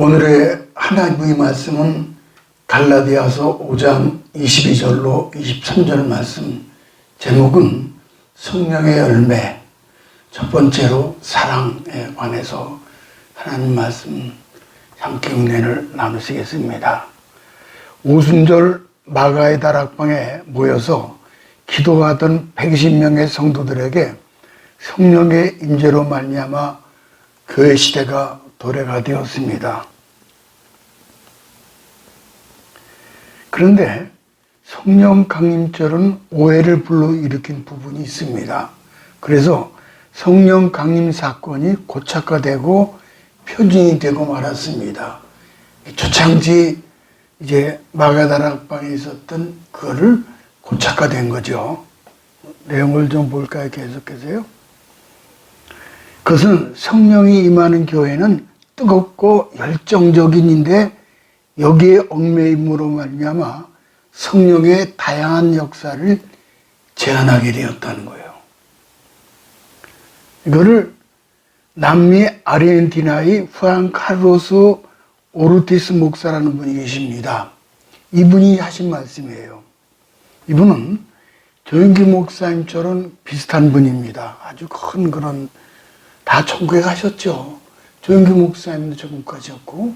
오늘의 하나님의 말씀은 갈라디아서 5장 22절로 23절 말씀, 제목은 성령의 열매, 첫 번째로 사랑에 관해서 하나님 말씀 함께 은혜를 나누시겠습니다. 오순절 마가의 다락방에 모여서 기도하던 120명의 성도들에게 성령의 임재로 말미암아 교회 시대가 도래가 되었습니다. 그런데 성령 강림절은 오해를 불러일으킨 부분이 있습니다. 그래서 성령 강림 사건이 고착화되고 표준이 되고 말았습니다. 초창기 이제 마가다락방에 있었던 그거를 고착화된 거죠. 내용을 좀 볼까요? 계속해서요. 그것은 성령이 임하는 교회는 뜨겁고 열정적인인데 여기에 얽매임으로 말미암아 성령의 다양한 역사를 제한하게 되었다는 거예요. 이거를 남미 아르헨티나의 후안 카르로스 오르티스 목사라는 분이 계십니다. 이분이 하신 말씀이에요. 이분은 조영기 목사님처럼 비슷한 분입니다. 아주 큰 그런, 다 천국에 가셨죠. 조영기 목사님도 천국 가셨고,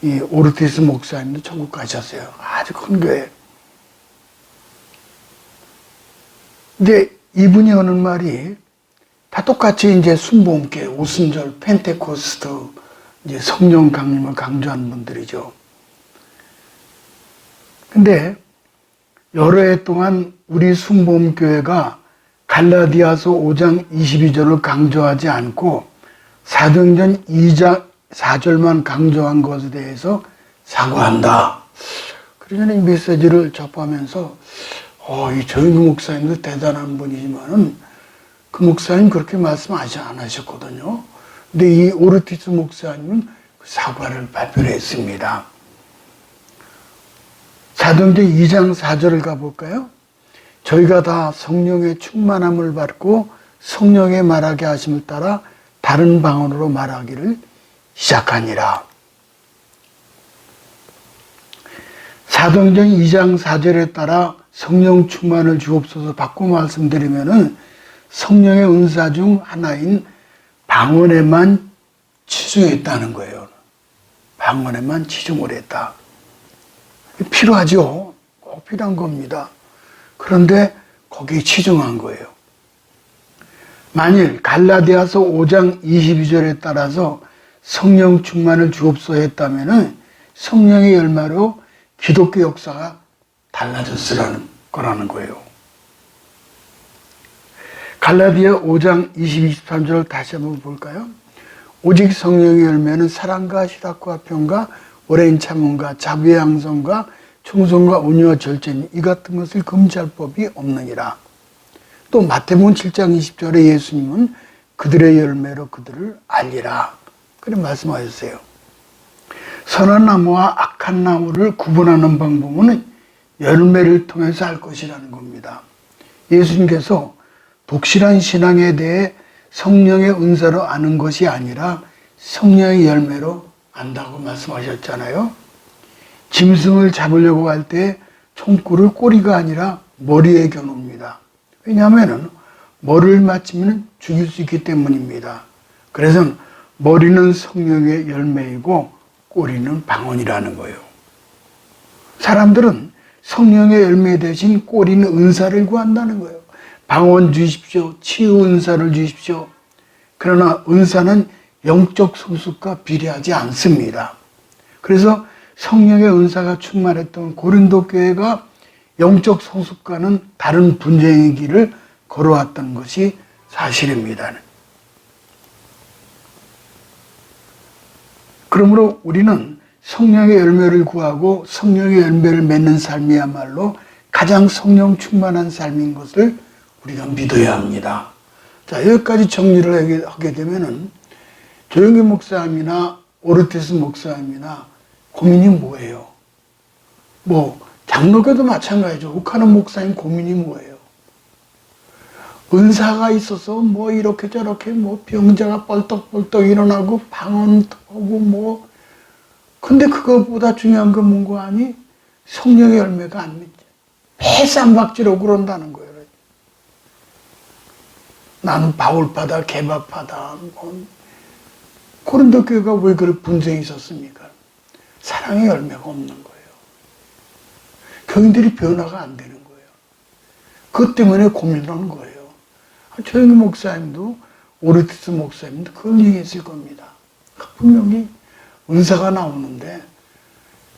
이 오르티스 목사님도 천국 가셨어요. 아주 큰 교회. 근데 이분이 하는 말이 다 똑같이 이제 순복음교회, 오순절, 펜테코스트, 이제 성령 강림을 강조하는 분들이죠. 근데 여러 해 동안 우리 순복음교회가 갈라디아서 5장 22절을 강조하지 않고 사도행전 2장 4절만 강조한 것에 대해서 사과한다. 그러면 이 메시지를 접하면서 이 조영기 목사님도 대단한 분이지만은 그 목사님 그렇게 말씀 안 하셨거든요. 근데 이 오르티스 목사님은 사과를 발표를 했습니다. 사도행전 2장 4절을 가볼까요? 저희가 다 성령의 충만함을 받고 성령의 말하게 하심을 따라 다른 방언으로 말하기를 시작하니라. 사도행전 2장 4절에 따라 성령 충만을 주옵소서 받고 말씀드리면은 성령의 은사 중 하나인 방언에만 치중했다는 거예요. 방언에만 치중을 했다. 필요하죠. 꼭 필요한 겁니다. 그런데 거기에 치중한 거예요. 만일 갈라디아서 5장 22절에 따라서 성령 충만을 주옵소서 했다면 성령의 열매로 기독교 역사가 달라졌으라는 거라는 거예요. 갈라디아 5장 23절을 다시 한번 볼까요? 오직 성령의 열매는 사랑과 희락과 평과 오랜 참음과 자비의 양성과 충성과 온유와 절제니 이 같은 것을 금지할 법이 없느니라. 또 마태복음 7장 20절에 예수님은 그들의 열매로 그들을 알리라. 그렇게 말씀하셨어요. 선한 나무와 악한 나무를 구분하는 방법은 열매를 통해서 알 것이라는 겁니다. 예수님께서 독실한 신앙에 대해 성령의 은사로 아는 것이 아니라 성령의 열매로 안다고 말씀하셨잖아요. 짐승을 잡으려고 할 때 총구를 꼬리가 아니라 머리에 겨눕니다. 왜냐하면 머리를 맞추면 죽일 수 있기 때문입니다. 그래서 머리는 성령의 열매이고 꼬리는 방언이라는 거예요. 사람들은 성령의 열매 대신 꼬리는 은사를 구한다는 거예요. 방언 주십시오. 치유 은사를 주십시오. 그러나 은사는 영적 성숙과 비례하지 않습니다. 그래서 성령의 은사가 충만했던 고린도 교회가 영적 성숙과는 다른 분쟁의 길을 걸어왔던 것이 사실입니다. 그러므로 우리는 성령의 열매를 구하고 성령의 열매를 맺는 삶이야말로 가장 성령 충만한 삶인 것을 우리가 믿어야 합니다. 자, 여기까지 정리를 하게 되면은 조영기 목사님이나 오르티스 목사님이나 고민이 뭐예요? 장로교도 마찬가지죠. 욱하는 목사님 고민이 뭐예요? 은사가 있어서 뭐 이렇게 저렇게 뭐 병자가 벌떡벌떡 일어나고 방언하고 뭐 근데 그것보다 중요한 건 뭔고 아니? 성령의 열매가 안 믿지. 매 쌈박질하고 그런다는 거예요. 나는 바울파다 개바파다 뭐. 고린도 교회가 왜 그런 분쟁이 있었습니까? 사랑의 열매가 없는 거예요. 교인들이 변화가 안 되는 거예요. 그것 때문에 고민하는 거예요. 조영희 목사님도 오르티스 목사님도 그걸 얘기했을 겁니다. 분명히 은사가 나오는데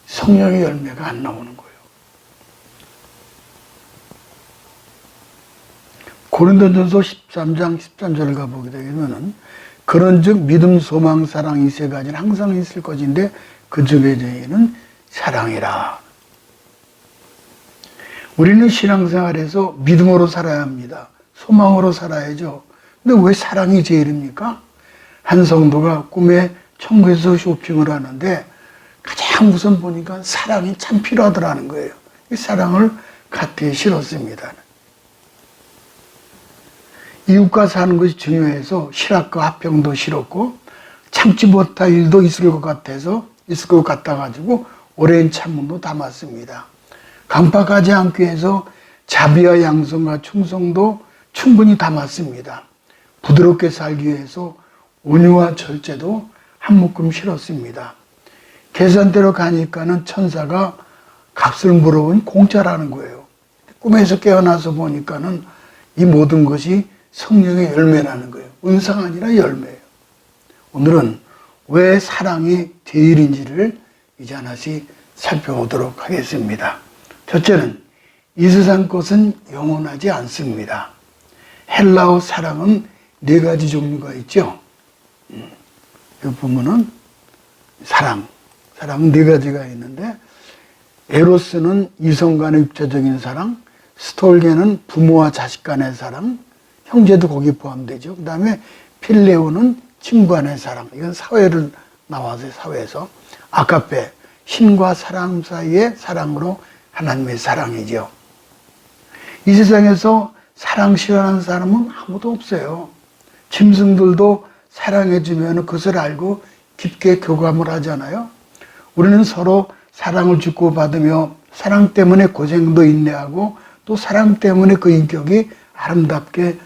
성령의 열매가 안 나오는 거예요. 고린도전서 13장 13절을 가보게 되면은 그런즉 믿음, 소망, 사랑 이 세 가지는 항상 있을 것인데 그 중에 제일은 사랑이라. 우리는 신앙생활에서 믿음으로 살아야 합니다. 소망으로 살아야죠. 근데 왜 사랑이 제일입니까? 한 성도가 꿈에 천국에서 쇼핑을 하는데 가장 우선 보니까 사랑이 참 필요하더라는 거예요. 이 사랑을 갓대에 실었습니다. 이웃과 사는 것이 중요해서 실학과 화평도 실었고 참지 못할 일도 있을 것 같아 가지고 오랜 참음도 담았습니다. 강박하지 않기 위해서 자비와 양성과 충성도 충분히 담았습니다. 부드럽게 살기 위해서 온유와 절제도 한 묶음 실었습니다. 계산대로 가니까는 천사가 값을 물어보니 공짜라는 거예요. 꿈에서 깨어나서 보니까는 이 모든 것이 성령의 열매라는 거예요. 은사가 아니라 열매예요. 오늘은 왜 사랑이 제일인지를 이제 하나씩 살펴보도록 하겠습니다. 첫째는 이 세상 것은 영원하지 않습니다. 헬라어 사랑은 네 가지 종류가 있죠. 여기 보면은 사랑은 네 가지가 있는데 에로스는 이성 간의 육체적인 사랑, 스톨게는 부모와 자식 간의 사랑, 형제도 거기 포함되죠. 그 다음에 필레오는 친구 간의 사랑, 이건 사회를 나와서 사회에서 아카페, 신과 사람 사이의 사랑으로 하나님의 사랑이죠. 이 세상에서 사랑 싫어하는 사람은 아무도 없어요. 짐승들도 사랑해주면 그것을 알고 깊게 교감을 하잖아요. 우리는 서로 사랑을 주고받으며 사랑 때문에 고생도 인내하고 또 사랑 때문에 그 인격이 아름답게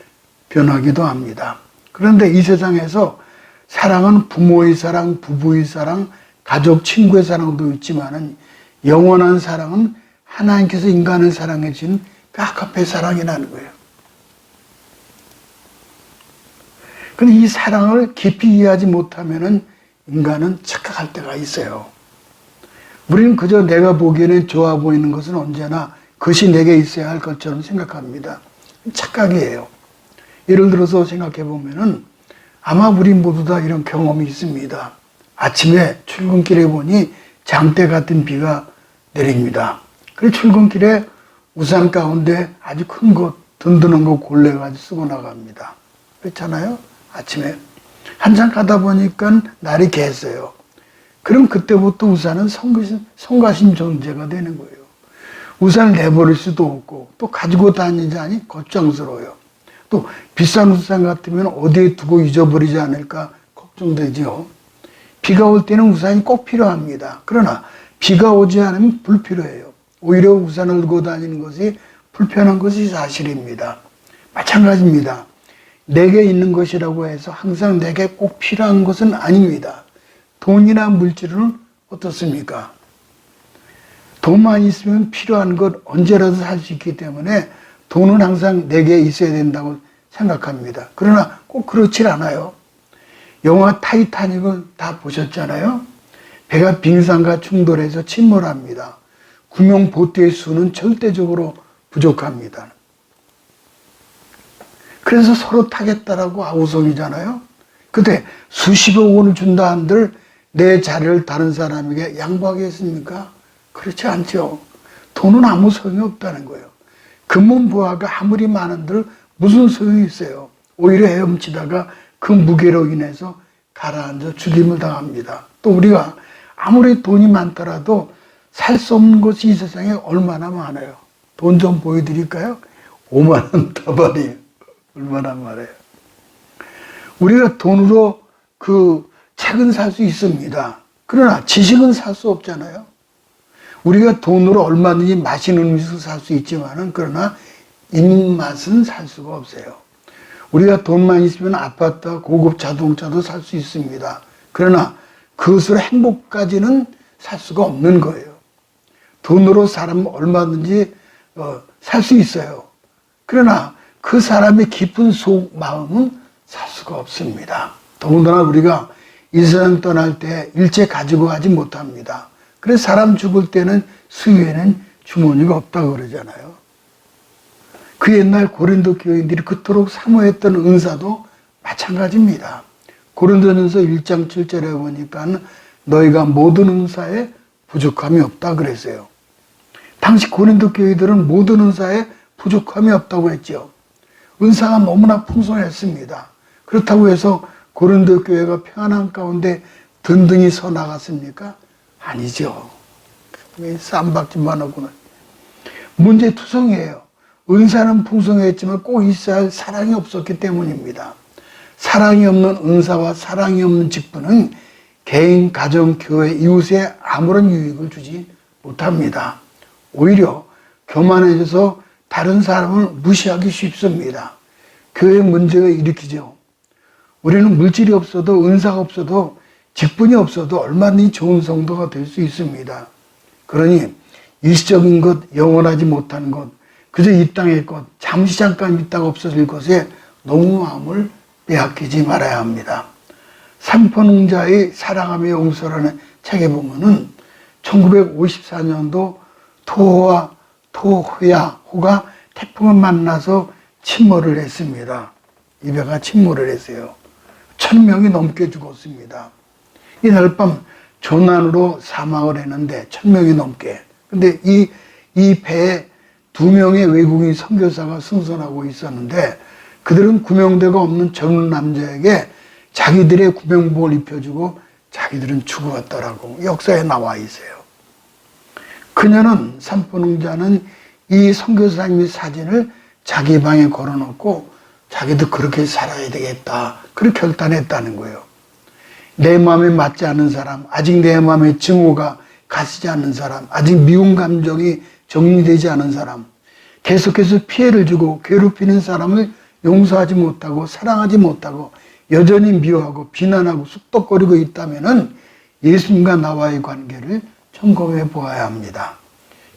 변하기도 합니다. 그런데 이 세상에서 사랑은 부모의 사랑, 부부의 사랑, 가족, 친구의 사랑도 있지만은 영원한 사랑은 하나님께서 인간을 사랑해 주신 그 아카페 사랑이라는 거예요. 근데 이 사랑을 깊이 이해하지 못하면은 인간은 착각할 때가 있어요. 우리는 그저 내가 보기에는 좋아 보이는 것은 언제나 그것이 내게 있어야 할 것처럼 생각합니다. 착각이에요. 예를 들어서 생각해 보면은 아마 우리 모두 다 이런 경험이 있습니다. 아침에 출근길에 보니 장대 같은 비가 내립니다. 그 출근길에 우산 가운데 아주 큰 거, 든든한 거 골라가지고 쓰고 나갑니다. 그렇잖아요? 아침에. 한참 가다 보니까 날이 개어요. 그럼 그때부터 우산은 성가신 존재가 되는 거예요. 우산을 내버릴 수도 없고 또 가지고 다니자니 걱정스러워요. 또 비싼 우산 같으면 어디에 두고 잊어버리지 않을까 걱정되죠. 비가 올 때는 우산이 꼭 필요합니다. 그러나 비가 오지 않으면 불필요해요. 오히려 우산을 들고 다니는 것이 불편한 것이 사실입니다. 마찬가지입니다. 내게 있는 것이라고 해서 항상 내게 꼭 필요한 것은 아닙니다. 돈이나 물질은 어떻습니까? 돈만 있으면 필요한 것 언제라도 살 수 있기 때문에 돈은 항상 내게 있어야 된다고 생각합니다. 그러나 꼭 그렇지 않아요. 영화 타이타닉을 다 보셨잖아요. 배가 빙산과 충돌해서 침몰합니다. 구명 보트의 수는 절대적으로 부족합니다. 그래서 서로 타겠다라고 아우성이잖아요. 근데 수십억 원을 준다 한들 내 자리를 다른 사람에게 양보하겠습니까? 그렇지 않죠. 돈은 아무 소용이 없다는 거예요. 금문부하가 아무리 많은들 무슨 소용이 있어요. 오히려 헤엄치다가 그 무게로 인해서 가라앉아 죽임을 당합니다. 또 우리가 아무리 돈이 많더라도 살 수 없는 것이 이 세상에 얼마나 많아요. 돈 좀 보여드릴까요? 5만 원 다발이에요. 얼마나 말해요. 우리가 돈으로 그 책은 살 수 있습니다. 그러나 지식은 살 수 없잖아요. 우리가 돈으로 얼마든지 맛있는 음식을 살 수 있지만은 그러나 입맛은 살 수가 없어요. 우리가 돈만 있으면 아파트와 고급 자동차도 살 수 있습니다. 그러나 그것으로 행복까지는 살 수가 없는 거예요. 돈으로 사람 얼마든지 살 수 있어요. 그러나 그 사람의 깊은 속 마음은 살 수가 없습니다. 더군다나 우리가 이 세상 떠날 때 일체 가지고 가지 못합니다. 그래서 사람 죽을 때는 수유에는 주머니가 없다고 그러잖아요. 그 옛날 고린도 교인들이 그토록 사모했던 은사도 마찬가지입니다. 고린도전서 1장 7절에 보니까 너희가 모든 은사에 부족함이 없다 그랬어요. 당시 고린도 교회들은 모든 은사에 부족함이 없다고 했죠. 은사가 너무나 풍성했습니다. 그렇다고 해서 고린도 교회가 평안한 가운데 든든히 서 나갔습니까? 아니죠. 왜 쌈박질만 하고는. 문제투성이에요. 은사는 풍성했지만 꼭 있어야 할 사랑이 없었기 때문입니다. 사랑이 없는 은사와 사랑이 없는 직분은 개인, 가정, 교회, 이웃에 아무런 유익을 주지 못합니다. 오히려 교만해져서 다른 사람을 무시하기 쉽습니다. 교회 문제가 일으키죠. 우리는 물질이 없어도 은사가 없어도 직분이 없어도 얼마든지 좋은 성도가 될 수 있습니다. 그러니 일시적인 것, 영원하지 못한 것, 그저 이 땅의 것, 잠시 잠깐 있다가 없어질 것에 너무 마음을 빼앗기지 말아야 합니다. 삼포농자의 사랑하며 용서라는 책에 보면은 1954년도 토호와 토호가 태풍을 만나서 침몰을 했습니다. 이 배가 침몰을 했어요. 1000명이 넘게 죽었습니다. 이날 밤 조난으로 사망을 했는데 1000명이 넘게. 근데 이 배에 2명의 외국인 선교사가 승선하고 있었는데 그들은 구명대가 없는 젊은 남자에게 자기들의 구명복을 입혀주고 자기들은 죽어갔더라고. 역사에 나와 있어요. 그녀는 삼포농자는 이 선교사님의 사진을 자기 방에 걸어놓고 자기도 그렇게 살아야 되겠다. 그렇게 결단했다는 거예요. 내 마음에 맞지 않는 사람, 아직 내 마음에 증오가 가시지 않는 사람, 아직 미운 감정이 정리되지 않은 사람, 계속해서 피해를 주고 괴롭히는 사람을 용서하지 못하고 사랑하지 못하고 여전히 미워하고 비난하고 쑥덕거리고 있다면은 예수님과 나와의 관계를 점검해 보아야 합니다.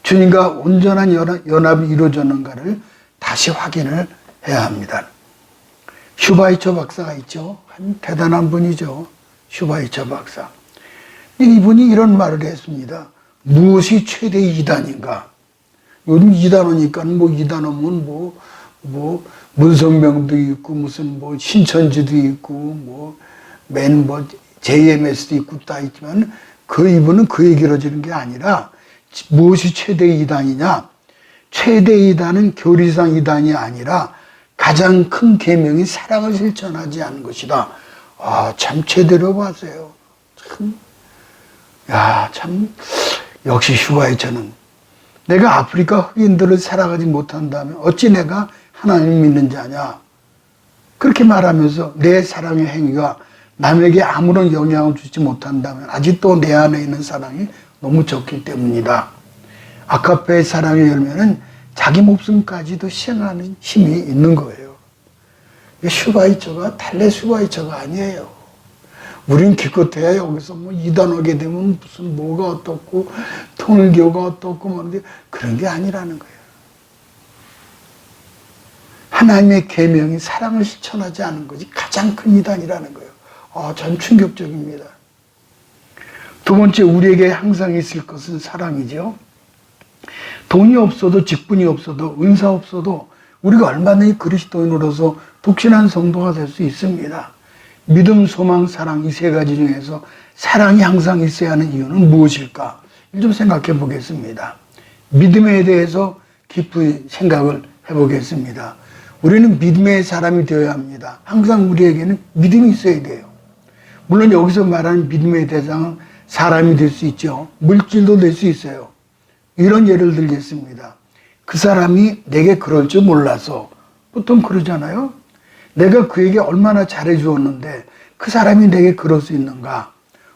주님과 온전한 연합이 이루어졌는가를 다시 확인을 해야 합니다. 슈바이처 박사가 있죠. 한 대단한 분이죠. 슈바이처 박사. 이분이 이런 말을 했습니다. 무엇이 최대 이단인가? 요즘 이단 오니까 이단 오면 문성명도 있고 무슨 신천지도 있고 JMS도 있고 다 있지만 이분은 그 얘기를 하는 게 아니라 무엇이 최대 이단이냐? 최대 이단은 교리상 이단이 아니라 가장 큰 계명이 사랑을 실천하지 않은 것이다. 아, 참 제대로 봤어요. 참 역시 슈바이처는 내가 아프리카 흑인들을 사랑하지 못한다면 어찌 내가 하나님 믿는 자냐? 그렇게 말하면서 내 사랑의 행위가 남에게 아무런 영향을 주지 못한다면 아직도 내 안에 있는 사랑이 너무 적기 때문이다. 아카페의 사랑의 열매는 자기 목숨까지도 희생하는 힘이 있는 거예요. 슈바이처가 달래 슈바이처가 아니에요. 우린 기껏해야 여기서 이단하게 되면 무슨 뭐가 어떻고 통일교가 어떻고 뭔데 그런 게 아니라는 거예요. 하나님의 계명이 사랑을 실천하지 않은 것이 가장 큰 이단이라는 거예요. 전 충격적입니다. 두 번째, 우리에게 항상 있을 것은 사랑이죠. 돈이 없어도 직분이 없어도 은사 없어도 우리가 얼마나 그리스도인으로서 독신한 성도가 될 수 있습니다. 믿음, 소망, 사랑 이 세 가지 중에서 사랑이 항상 있어야 하는 이유는 무엇일까? 좀 생각해 보겠습니다. 믿음에 대해서 깊이 생각을 해보겠습니다. 우리는 믿음의 사람이 되어야 합니다. 항상 우리에게는 믿음이 있어야 돼요. 물론 여기서 말하는 믿음의 대상은 사람이 될 수 있죠. 물질도 될 수 있어요. 이런 예를 들겠습니다. 그 사람이 내게 그럴 줄 몰라서 보통 그러잖아요. 내가 그에게 얼마나 잘해 주었는데 그 사람이 내게 그럴 수 있는가?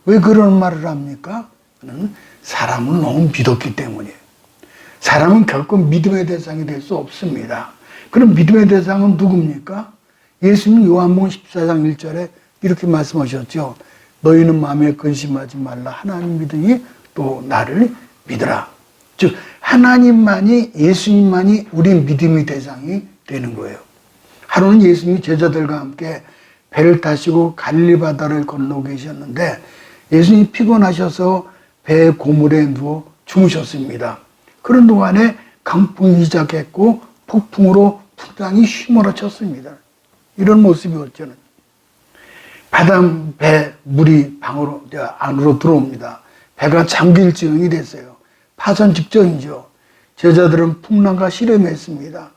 왜 그런 말을 합니까? 그는 사람을 너무 믿었기 때문이에요. 사람은 결코 믿음의 대상이 될 수 없습니다. 그럼 믿음의 대상은 누굽니까? 예수님 요한복음 14장 1절에 이렇게 말씀하셨죠. 너희는 마음에 근심하지 말라. 하나님 믿으니 또 나를 믿으라. 즉 하나님만이, 예수님만이 우리 믿음의 대상이 되는 거예요. 하루는 예수님이 제자들과 함께 배를 타시고 갈릴리 바다를 건너고 계셨는데 예수님이 피곤하셔서 배 고물에 누워 주무셨습니다. 그런 동안에 강풍이 시작했고 폭풍으로 풍랑이 휘몰아쳤습니다. 이런 모습이었죠. 배 물이 안으로 들어옵니다. 배가 잠길 지경이 됐어요. 파산 직전이죠. 제자들은 풍랑과 씨름했습니다.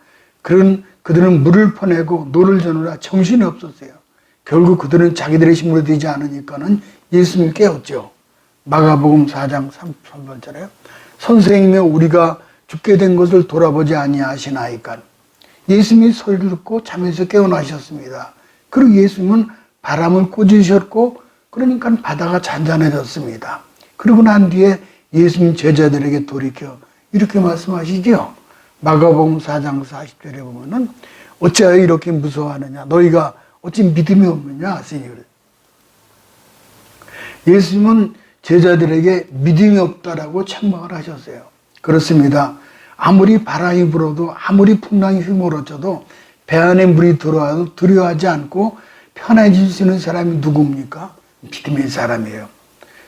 그들은 물을 퍼내고 노를 저느라 정신이 없었어요. 결국 그들은 자기들의 힘으로 되지 않으니까는 예수님을 깨웠죠. 마가복음 4장 33절에 선생님이 우리가 죽게 된 것을 돌아보지 아니하시나이까. 예수님이 소리를 듣고 잠에서 깨어나셨습니다. 그리고 예수님은 바람을 꾸짖으셨고 그러니까 바다가 잔잔해졌습니다. 그러고 난 뒤에 예수님 제자들에게 돌이켜 이렇게 말씀하시죠. 마가복음 4장 40절에 보면은 어찌하여 이렇게 무서워하느냐, 너희가 어찌 믿음이 없느냐 하시니 그래요. 예수님은 제자들에게 믿음이 없다라고 책망을 하셨어요. 그렇습니다. 아무리 바람이 불어도 아무리 풍랑이 휘몰아쳐도 배 안에 물이 들어와도 두려워하지 않고 편해질 수 있는 사람이 누굽니까? 믿음의 사람이에요.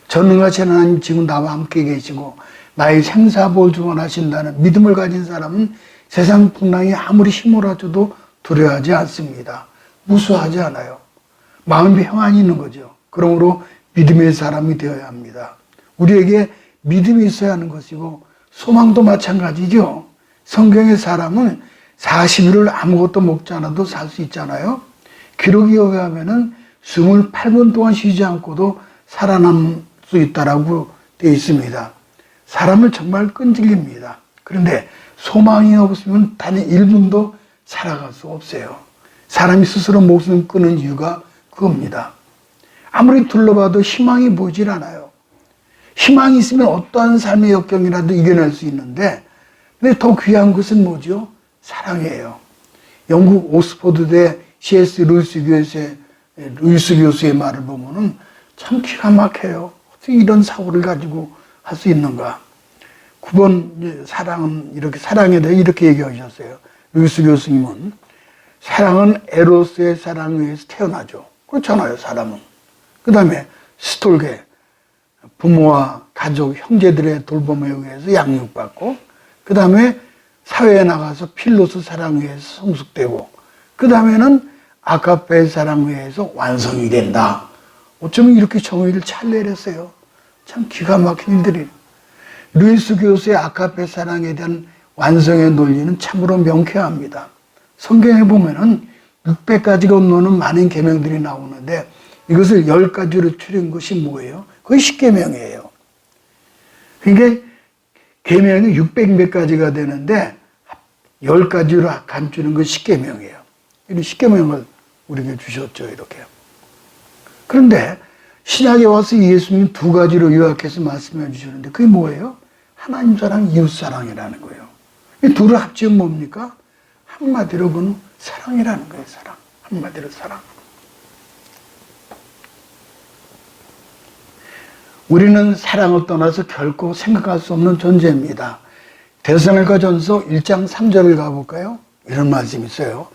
전능하신 하나님 지금 나와 함께 계시고 나의 생사보존하신다는 믿음을 가진 사람은 세상 풍랑이 아무리 휘몰아쳐도 두려워하지 않습니다. 무수하지 않아요. 마음이 평안이 있는 거죠. 그러므로 믿음의 사람이 되어야 합니다. 우리에게 믿음이 있어야 하는 것이고 소망도 마찬가지죠. 성경의 사람은 40일을 아무것도 먹지 않아도 살 수 있잖아요. 기록에 의하면은 28분 동안 쉬지 않고도 살아남을 수 있다라고 되어 있습니다. 사람을 정말 끈질깁니다. 그런데 소망이 없으면 단 1분도 살아갈 수 없어요. 사람이 스스로 목숨을 끊는 이유가 그겁니다. 아무리 둘러봐도 희망이 보이질 않아요. 희망이 있으면 어떠한 삶의 역경이라도 이겨낼 수 있는데, 근데 더 귀한 것은 뭐죠? 사랑이에요. 영국 옥스퍼드대 C.S. 루이스 교수의 말을 보면은 참 기가 막혀요. 어떻게 이런 사고를 가지고 할 수 있는가? 9번 사랑에 대해 이렇게 얘기하셨어요. 루이스 교수님은 사랑은 에로스의 사랑에 의해서 태어나죠. 그렇잖아요, 사람은. 그 다음에 스톨게, 부모와 가족, 형제들의 돌봄에 의해서 양육받고, 그 다음에 사회에 나가서 필로스 사랑에 의해서 성숙되고, 그 다음에는 아가페의 사랑에 의해서 완성이 된다. 어쩌면 이렇게 정의를 잘 내렸어요. 참 기가 막힌 일들이. 루이스 교수의 아가페 사랑에 대한 완성의 논리는 참으로 명쾌합니다. 성경에 보면은 600가지가 넘는 많은 계명들이 나오는데 이것을 10가지로 줄인 것이 뭐예요? 그게 10계명이에요. 그러니까 계명이 600몇 가지가 되는데 10가지로 감추는 건 10계명이에요. 이 10계명을 우리에게 주셨죠, 이렇게. 그런데 신약에 와서 예수님이 2가지로 요약해서 말씀해 주셨는데 그게 뭐예요? 하나님 사랑, 이웃 사랑이라는 거예요. 이 둘을 합치면 뭡니까? 한마디로 그는 사랑이라는 거예요, 사랑. 한마디로 사랑. 우리는 사랑을 떠나서 결코 생각할 수 없는 존재입니다. 데살로니가전서 1장 3절을 가볼까요? 이런 말씀이 있어요.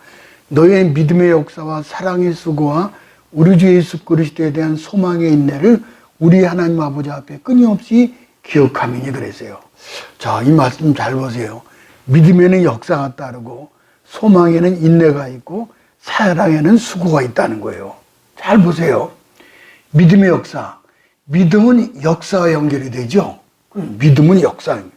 너의 믿음의 역사와 사랑의 수고와 우리 주 예수 그리스도에 대한 소망의 인내를 우리 하나님 아버지 앞에 끊임없이 기억하미니 그랬어요. 자, 이 말씀 잘 보세요. 믿음에는 역사가 따르고 소망에는 인내가 있고 사랑에는 수고가 있다는 거예요. 잘 보세요. 믿음의 역사. 믿음은 역사와 연결이 되죠. 믿음은 역사입니다.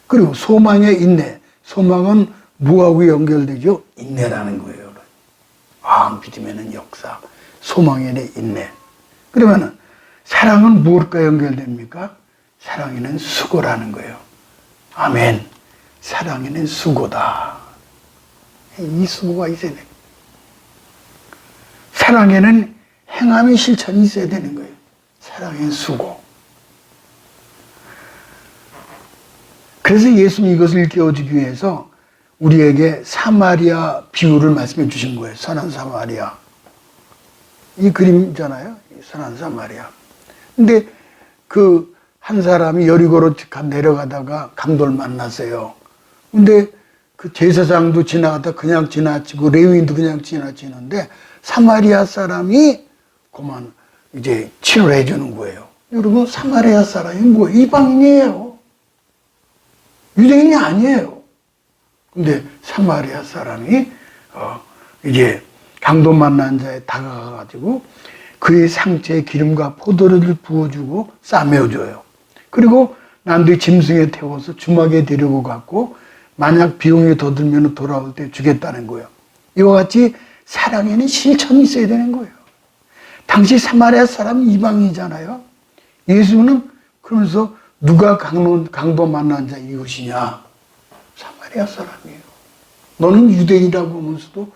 그리고 소망의 인내. 소망은 무엇하고 연결되죠? 인내라는 거예요. 아, 믿음에는 역사, 소망에는 인내. 그러면은 사랑은 무엇과 연결됩니까? 사랑에는 수고라는 거예요. 아멘. 사랑에는 수고다. 이 수고가 있어야 돼. 사랑에는 행함의 실천이 있어야 되는 거예요. 사랑의 수고. 그래서 예수님이 이것을 일깨워주기 위해서 우리에게 사마리아 비유를 말씀해 주신 거예요. 선한 사마리아. 이 그림이잖아요. 선한 사마리아. 근데 그 한 사람이 여리고로 내려가다가 강도를 만났어요. 근데 그 제사장도 지나가다 그냥 지나치고 레위인도 그냥 지나치는데 사마리아 사람이 그만 이제 치료를 해주는 거예요. 여러분, 사마리아 사람이 뭐예요? 이방인이에요. 유대인이 아니에요. 근데 사마리아 사람이 이제 강도 만난 자에 다가가가지고 그의 상처에 기름과 포도를 부어주고 싸매어줘요. 그리고 남들이 짐승에 태워서 주막에 데리고 갔고 만약 비용이 더 들면 돌아올 때 주겠다는 거예요. 이와 같이 사랑에는 실천이 있어야 되는 거예요. 당시 사마리아 사람은 이방인이잖아요. 예수는 그러면서 누가 강도 만난 자 이웃이냐? 사마리아 사람이에요. 너는 유대인이라고 하면서도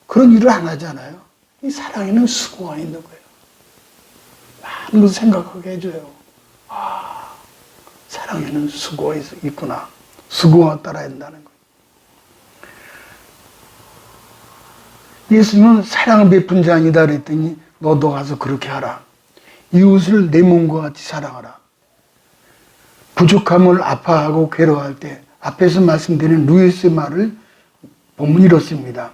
그런 일을 안 하잖아요. 이 사랑에는 수고가 있는 거예요. 많은 것을 생각하게 해줘요. 사랑에는 수고가 있구나. 수고가 따라야 한다는 거예요. 예수님은 사랑을 베푼 자 아니다 그랬더니 너도 가서 그렇게 하라. 이웃을 내 몸과 같이 사랑하라. 부족함을 아파하고 괴로워할 때 앞에서 말씀드린 루이스의 말을 보면 이렇습니다.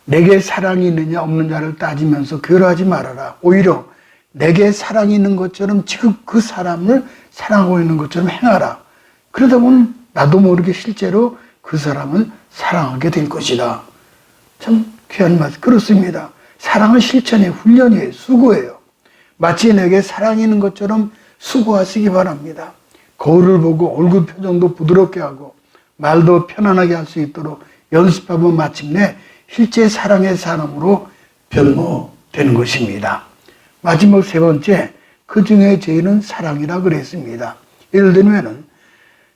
내게 사랑이 있느냐 없느냐를 따지면서 괴로워하지 말아라. 오히려 내게 사랑이 있는 것처럼 지금 그 사람을 사랑하고 있는 것처럼 행하라. 그러다 보면 나도 모르게 실제로 그 사람을 사랑하게 될 것이다. 참 귀한 말씀. 그렇습니다. 사랑은 실천의 훈련이에요. 수고예요. 마치 내게 사랑이 있는 것처럼 수고하시기 바랍니다. 거울을 보고 얼굴 표정도 부드럽게 하고 말도 편안하게 할 수 있도록 연습하면 마침내 실제 사랑의 사람으로 변모되는 것입니다. 마지막 세 번째, 그 중에 제일은 사랑이라 그랬습니다. 예를 들면은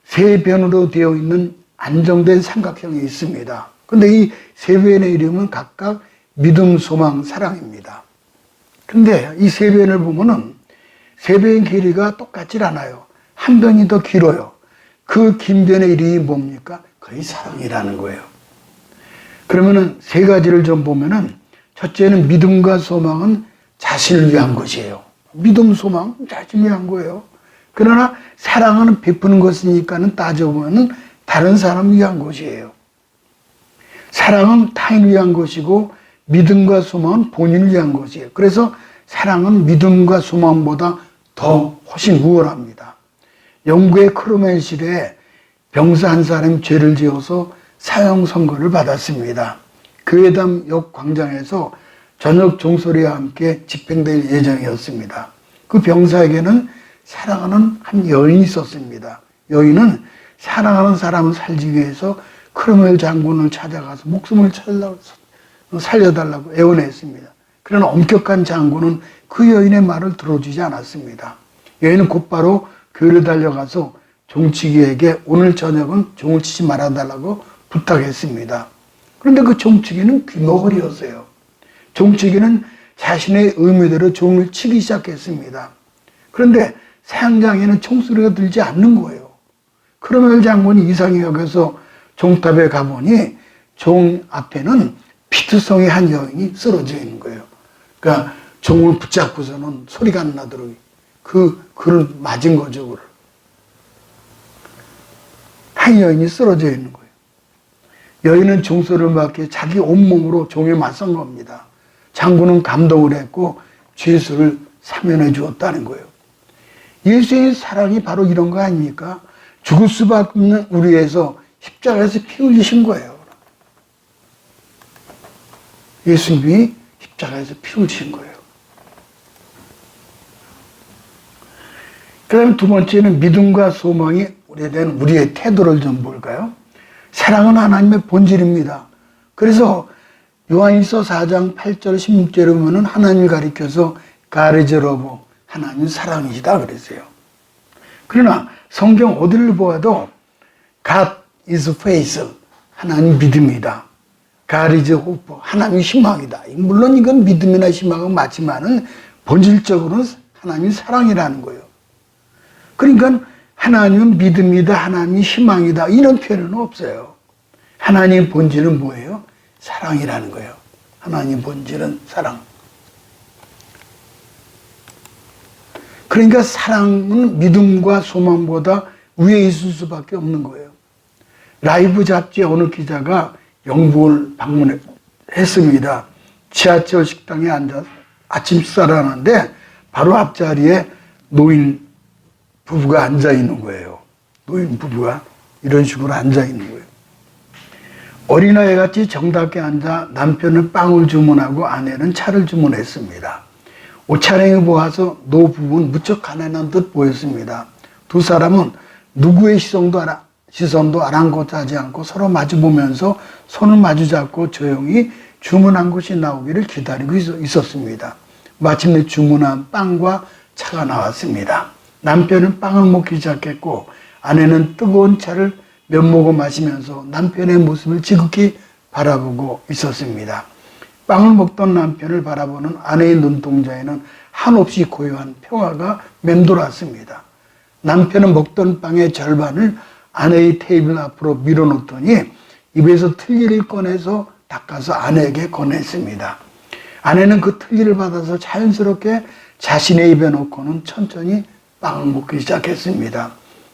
세 변으로 되어 있는 안정된 삼각형이 있습니다. 근데 이 세 변의 이름은 각각 믿음, 소망, 사랑입니다. 근데 이 세 변을 보면은 세 변의 길이가 똑같질 않아요. 한 변이 더 길어요. 그 긴 변의 이름이 뭡니까? 거의 사랑이라는 거예요. 그러면은 세 가지를 좀 보면은 첫째는 믿음과 소망은 자신을 위한 것이에요. 믿음, 소망, 자신을 위한 거예요. 그러나 사랑은 베푸는 것이니까는 따져보면은 다른 사람을 위한 것이에요. 사랑은 타인을 위한 것이고 믿음과 소망은 본인을 위한 것이에요. 그래서 사랑은 믿음과 소망보다 더 훨씬 우월합니다. 영국의 크로멜 시대에 병사 한 사람이 죄를 지어서 사형 선고를 받았습니다. 교회담역 광장에서 저녁 종소리와 함께 집행될 예정이었습니다. 그 병사에게는 사랑하는 한 여인이 있었습니다. 여인은 사랑하는 사람을 살기 위해서 크로멜 장군을 찾아가서 목숨을 살려달라고 애원했습니다. 그러나 엄격한 장군은 그 여인의 말을 들어주지 않았습니다. 여인은 곧바로 교회를 달려가서 종치기에게 오늘 저녁은 종을 치지 말아달라고 부탁했습니다. 그런데 그 종치기는 귀머거리였어요. 종치기는 자신의 의무대로 종을 치기 시작했습니다. 그런데 사형장에는 총소리가 들지 않는 거예요. 크로멜 장군이 이상히 여겨서 종탑에 가보니 종 앞에는 피투성의 한 여인이 쓰러져 있는 거예요. 그러니까 종을 붙잡고서는 소리가 안 나도록 그를 맞은 거죠. 그를. 한 여인이 쓰러져 있는 거예요. 여인은 종소리를 맞게 자기 온몸으로 종에 맞선 겁니다. 장군은 감동을 했고 죄수를 사면해 주었다는 거예요. 예수의 사랑이 바로 이런 거 아닙니까? 죽을 수밖에 없는 우리에서 십자가에서 피 흘리신 거예요. 예수님이 십자가에서 피 흘리신 거예요. 그 다음에 두 번째는 믿음과 소망이 된 우리의 태도를 좀 볼까요? 사랑은 하나님의 본질입니다. 그래서 요한일서 4장 8절 16절에 보면 하나님을 가리켜서 가르제로보 하나님 사랑이시다 그랬어요. 그러나 성경 어디를 보아도 God is faith, 하나님 믿음이다. God is hope. 하나님이 희망이다. 물론 이건 믿음이나 희망은 맞지만은 본질적으로는 하나님이 사랑이라는 거예요. 그러니까 하나님은 믿음이다, 하나님이 희망이다 이런 표현은 없어요. 하나님의 본질은 뭐예요? 사랑이라는 거예요. 하나님의 본질은 사랑. 그러니까 사랑은 믿음과 소망보다 위에 있을 수밖에 없는 거예요. 라이브 잡지의 어느 기자가 영국을 방문했습니다. 지하철 식당에 앉아 아침 식사를 하는데 바로 앞자리에 노인 부부가 앉아 있는 거예요. 노인 부부가 이런 식으로 앉아 있는 거예요. 어린아이 같이 정답게 앉아 남편은 빵을 주문하고 아내는 차를 주문했습니다. 옷차림을 보아서 노 부부는 무척 가난한 듯 보였습니다. 두 사람은 누구의 시선도 아랑곳하지 않고 서로 마주보면서 손을 마주 잡고 조용히 주문한 것이 나오기를 기다리고 있었습니다. 마침내 주문한 빵과 차가 나왔습니다. 남편은 빵을 먹기 시작했고 아내는 뜨거운 차를 몇 모금 마시면서 남편의 모습을 지극히 바라보고 있었습니다. 빵을 먹던 남편을 바라보는 아내의 눈동자에는 한없이 고요한 평화가 맴돌았습니다. 남편은 먹던 빵의 절반을 아내의 테이블 앞으로 밀어놓더니 입에서 틀니를 꺼내서 닦아서 아내에게 건넸습니다. 아내는 그 틀니를 받아서 자연스럽게 자신의 입에 넣고는 천천히 빵을 먹기 시작했습니다.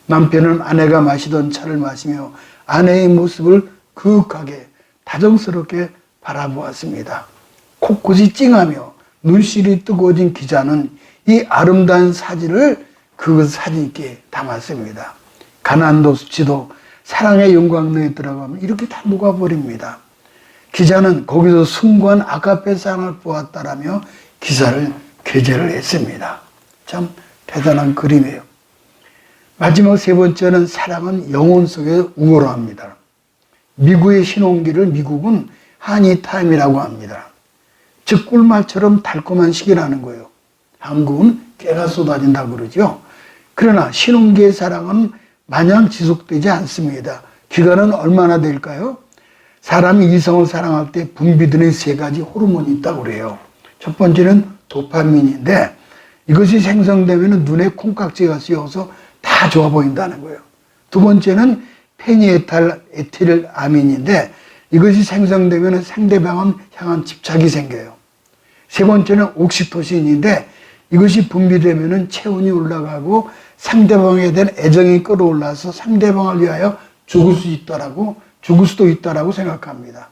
남편은 아내가 마시던 차를 마시며 아내의 모습을 그윽하게 다정스럽게 바라보았습니다. 코끝이 찡하며 눈시울이 뜨거워진 기자는 이 아름다운 사진을 그 사진기에 담았습니다. 가난도 수치도 사랑의 영광로에 들어가면 이렇게 다 녹아버립니다. 기자는 거기서 숭고한 아가페 사랑을 보았다라며 기사를 게재를 했습니다. 참 대단한 그림이에요. 마지막 세 번째는 사랑은 영혼 속에 우월합니다. 미국의 신혼기를 미국은 하니타임이라고 합니다. 즉 꿀맛처럼 달콤한 시기라는 거예요. 한국은 깨가 쏟아진다고 그러죠. 그러나 신혼기의 사랑은 마냥 지속되지 않습니다. 기간은 얼마나 될까요? 사람이 이성을 사랑할 때 분비되는 세 가지 호르몬이 있다고 그래요. 첫 번째는 도파민인데 이것이 생성되면 눈에 콩깍지가 씌어서 다 좋아 보인다는 거예요. 두 번째는 페니에탈에틸아민인데 이것이 생성되면 상대방을 향한 집착이 생겨요. 세 번째는 옥시토신인데 이것이 분비되면 체온이 올라가고 상대방에 대한 애정이 끌어올라서 상대방을 위하여 죽을 수도 있다라고 생각합니다.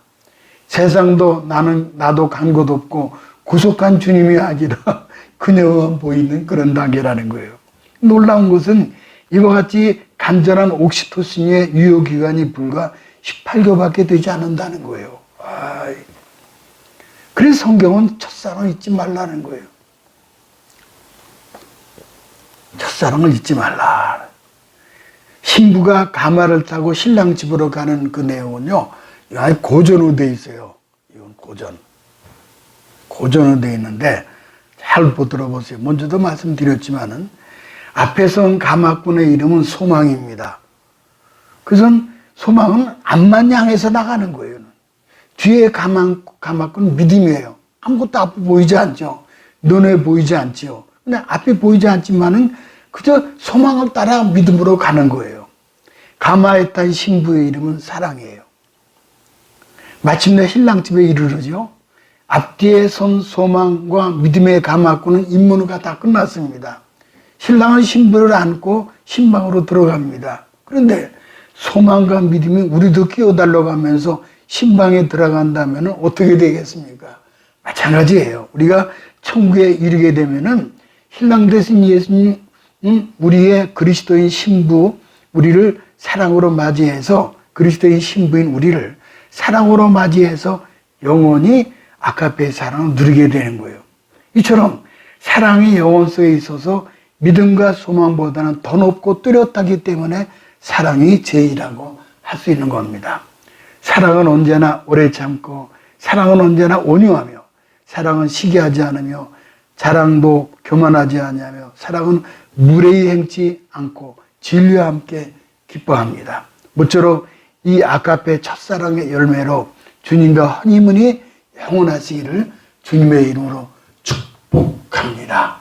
세상도 나도 간 것 없고 구속한 주님이 아니라 그녀만 보이는 그런 단계라는 거예요. 놀라운 것은 이와 같이 간절한 옥시토신의 유효기간이 불과 18개월밖에 되지 않는다는 거예요. 그래서 성경은 첫사랑을 잊지 말라는 거예요. 첫사랑을 잊지 말라. 신부가 가마를 타고 신랑 집으로 가는 그 내용은요, 고전으로 되어 있어요. 이건 고전으로 되어 있는데 잘 들어보세요. 먼저도 말씀드렸지만은 앞에 선 가마꾼의 이름은 소망입니다. 그래서 소망은 앞만 향해서 나가는 거예요. 뒤에 가마꾼은 믿음이에요. 아무것도 앞에 보이지 않죠. 눈에 보이지 않죠. 근데 앞에 보이지 않지만은 그저 소망을 따라 믿음으로 가는 거예요. 가마에 탄 신부의 이름은 사랑이에요. 마침내 신랑 집에 이르르죠. 앞뒤에 선 소망과 믿음의 가마꾼은 임무가 다 끝났습니다. 신랑은 신부를 안고 신방으로 들어갑니다. 그런데 소망과 믿음이 우리도 끼어달라고 하면서 신방에 들어간다면 어떻게 되겠습니까? 마찬가지예요. 우리가 천국에 이르게 되면은 신랑 되신 예수님, 우리의 그리스도인 신부, 우리를 사랑으로 맞이해서 그리스도인 신부인 우리를 사랑으로 맞이해서 영원히 아가페의 사랑을 누리게 되는 거예요. 이처럼 사랑이 영혼 속에 있어서 믿음과 소망보다는 더 높고 뚜렷하기 때문에 사랑이 제일이라고 할 수 있는 겁니다. 사랑은 언제나 오래 참고 사랑은 언제나 온유하며 사랑은 시기하지 않으며 자랑도 교만하지 않으며 사랑은 무례히 행치 않고 진리와 함께 기뻐합니다. 모쪼록 이 아가페 첫사랑의 열매로 주님과 허니문이 영원하시기를 주님의 이름으로 축복합니다.